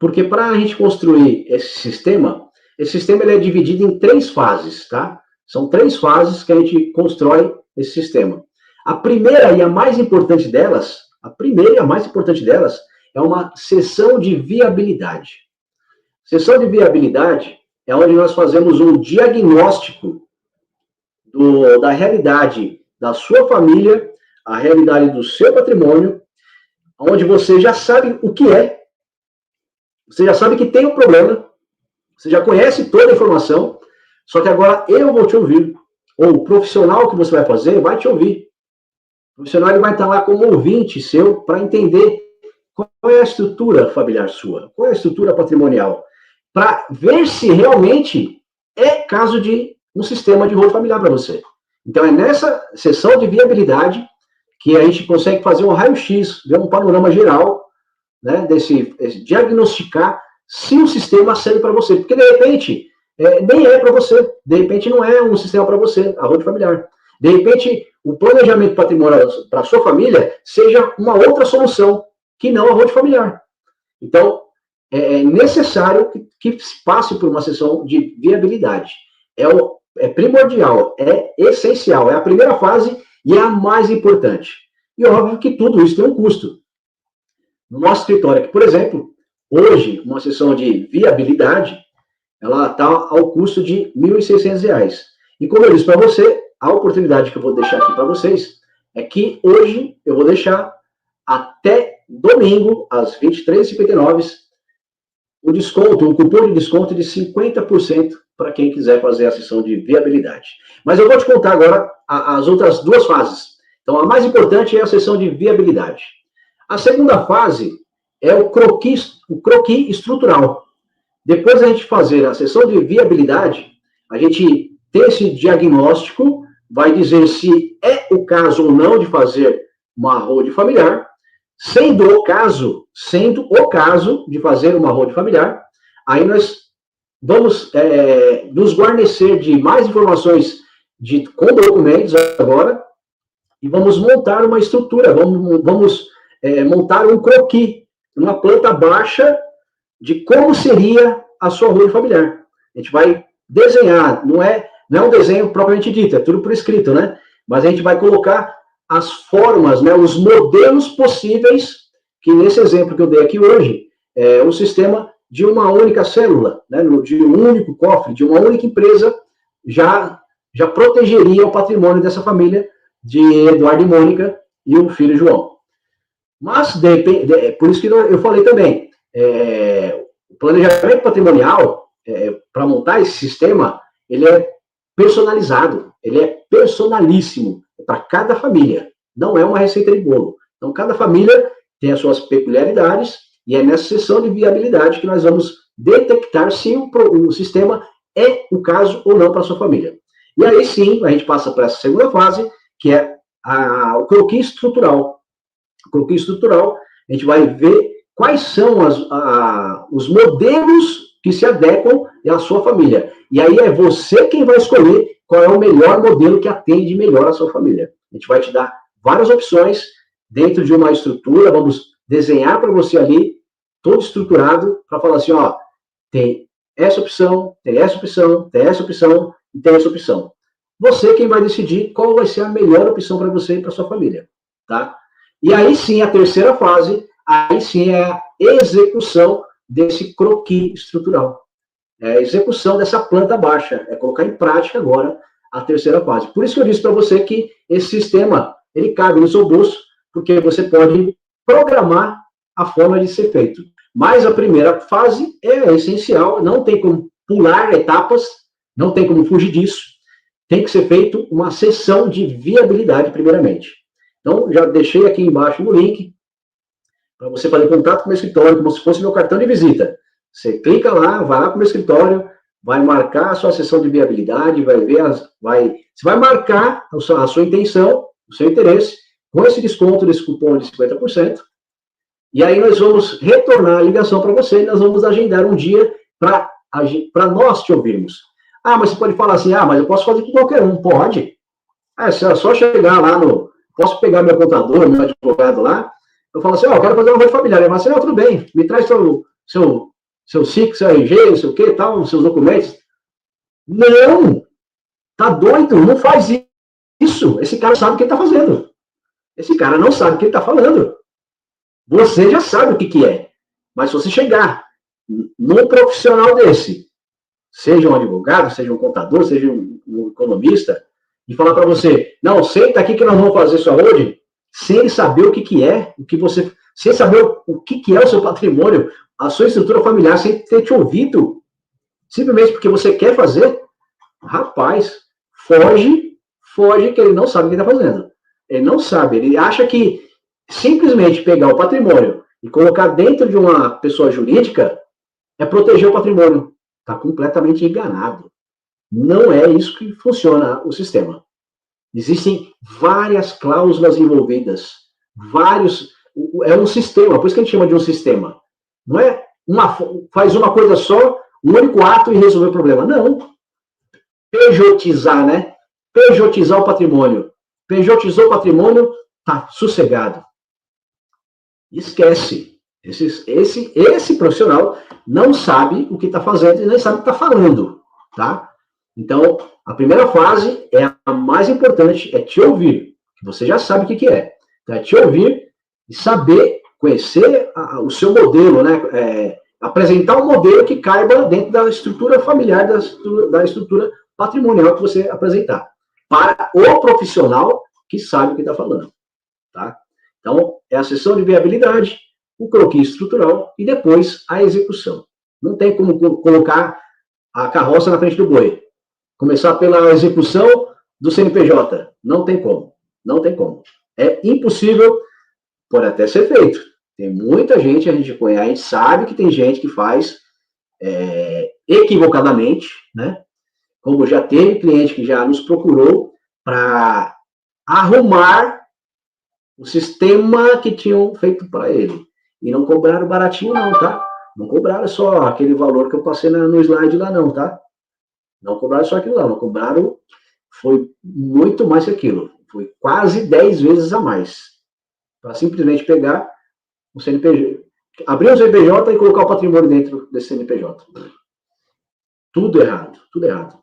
Porque para a gente construir esse sistema ele é dividido em 3 fases, tá? São 3 fases que a gente constrói esse sistema. A primeira e a mais importante delas, é uma sessão de viabilidade. Sessão de viabilidade é onde nós fazemos um diagnóstico da realidade da sua família, a realidade do seu patrimônio, onde você já sabe o que é, você já sabe que tem um problema, você já conhece toda a informação, só que agora eu vou te ouvir, ou o profissional que você vai fazer vai te ouvir. O profissional ele vai estar lá como ouvinte seu para entender qual é a estrutura familiar sua, qual é a estrutura patrimonial, para ver se realmente é caso de um sistema de rolo familiar para você. Então, é nessa sessão de viabilidade que a gente consegue fazer um raio-x, ver um panorama geral, né, diagnosticar se o sistema serve para você. Porque, de repente, nem é para você. De repente, não é um sistema para você, a rolo familiar. De repente, o planejamento patrimonial para a sua família seja uma outra solução, que não a rolo familiar. Então, é necessário que se passe por uma sessão de viabilidade. É primordial, é essencial, é a primeira fase e é a mais importante. E óbvio que tudo isso tem um custo. No nosso escritório aqui, por exemplo, hoje, uma sessão de viabilidade, ela está ao custo de R$ 1.600. E como eu disse para você, a oportunidade que eu vou deixar aqui para vocês é que hoje eu vou deixar até domingo, às 23h59, o cupom de desconto de 50% para quem quiser fazer a sessão de viabilidade. Mas eu vou te contar agora as outras 2 fases. Então, a mais importante é a sessão de viabilidade. A segunda fase é o croquis estrutural. Depois da gente fazer a sessão de viabilidade, a gente tem esse diagnóstico, vai dizer se é o caso ou não de fazer uma holding familiar. Sendo o caso de fazer uma holding familiar, aí nós vamos nos guarnecer de mais informações com documentos agora e vamos montar uma estrutura, vamos montar um croquis, uma planta baixa de como seria a sua holding familiar. A gente vai desenhar, não é um desenho propriamente dito, é tudo por escrito, né? Mas a gente vai colocar as formas, né, os modelos possíveis, que nesse exemplo que eu dei aqui hoje, é um sistema de uma única célula, né, de um único cofre, de uma única empresa, já protegeria o patrimônio dessa família de Eduardo e Mônica e o filho João. Mas, por isso que eu falei também, o planejamento patrimonial, para montar esse sistema, ele é personalizado, ele é personalíssimo para cada família, não é uma receita de bolo. Então, cada família tem as suas peculiaridades e é nessa sessão de viabilidade que nós vamos detectar se o sistema é o caso ou não para a sua família. E aí sim, a gente passa para essa segunda fase, que é o croquis estrutural. O croquis estrutural, a gente vai ver quais são os modelos que se adequam à sua família. E aí é você quem vai escolher qual é o melhor modelo que atende melhor a sua família. A gente vai te dar várias opções dentro de uma estrutura, vamos desenhar para você ali, todo estruturado, para falar assim, ó, tem essa opção, tem essa opção, tem essa opção e tem essa opção. Você quem vai decidir qual vai ser a melhor opção para você e para sua família, tá? E aí sim, a terceira fase, aí sim é a execução desse croquis estrutural. É a execução dessa planta baixa, é colocar em prática agora a terceira fase. Por isso que eu disse para você que esse sistema, ele cabe no seu bolso, porque você pode programar a forma de ser feito. Mas a primeira fase é essencial, não tem como pular etapas, não tem como fugir disso, tem que ser feito uma sessão de viabilidade primeiramente. Então, já deixei aqui embaixo no link, para você fazer contato com o meu escritório, como se fosse meu cartão de visita. Você clica lá, vai lá para o meu escritório, vai marcar a sua sessão de viabilidade, você vai marcar a sua intenção, o seu interesse, com esse desconto desse cupom de 50%, e aí nós vamos retornar a ligação para você e nós vamos agendar um dia para nós te ouvirmos. Ah, mas você pode falar assim, mas eu posso fazer com qualquer um. Pode. É só chegar lá posso pegar meu contador, meu advogado lá, eu falo assim, eu quero fazer uma holding familiar. Ele fala assim, tudo bem, me traz seu seu SIC, seu RG, não sei o que, tal, seus documentos. Não! Tá doido? Não faz isso. Esse cara sabe o que ele tá fazendo. Esse cara não sabe o que ele tá falando. Você já sabe o que é. Mas se você chegar num profissional desse, seja um advogado, seja um contador, seja um economista, e falar para você, não, senta aqui que nós vamos fazer sua holding, sem ele saber o que é, o que você, sem saber o que é o seu patrimônio, a sua estrutura familiar, sem ter te ouvido, simplesmente porque você quer fazer, rapaz, foge que ele não sabe o que está fazendo. Ele não sabe, ele acha que simplesmente pegar o patrimônio e colocar dentro de uma pessoa jurídica é proteger o patrimônio. Está completamente enganado. Não é isso que funciona o sistema. Existem várias cláusulas envolvidas, é um sistema, por isso que a gente chama de um sistema. Não é faz uma coisa só, um único ato e resolver o problema. Não. Pejotizar, né? Pejotizar o patrimônio. Pejotizou o patrimônio, tá sossegado. Esquece. Esse profissional não sabe o que está fazendo e nem sabe o que está falando, tá? Então, a primeira fase é a mais importante, é te ouvir, que você já sabe o que é. Então, é te ouvir e saber, conhecer o seu modelo, né? Apresentar um modelo que caiba dentro da estrutura familiar, da estrutura patrimonial que você apresentar, para o profissional que sabe o que está falando, tá? Então, é a sessão de viabilidade, o croquis estrutural e depois a execução. Não tem como colocar a carroça na frente do boi. Começar pela execução do CNPJ. Não tem como. Não tem como. É impossível, pode até ser feito. Tem muita gente, a gente conhece, a gente sabe que tem gente que faz equivocadamente, né? Como já teve cliente que já nos procurou para arrumar o sistema que tinham feito para ele. E não cobraram baratinho não, tá? Não cobraram só aquele valor que eu passei no slide lá não, tá? Não cobraram só aquilo lá, não cobraram, foi muito mais que aquilo. Foi quase 10 vezes a mais. Para simplesmente pegar o CNPJ, abrir o CNPJ e colocar o patrimônio dentro desse CNPJ. Tudo errado, tudo errado.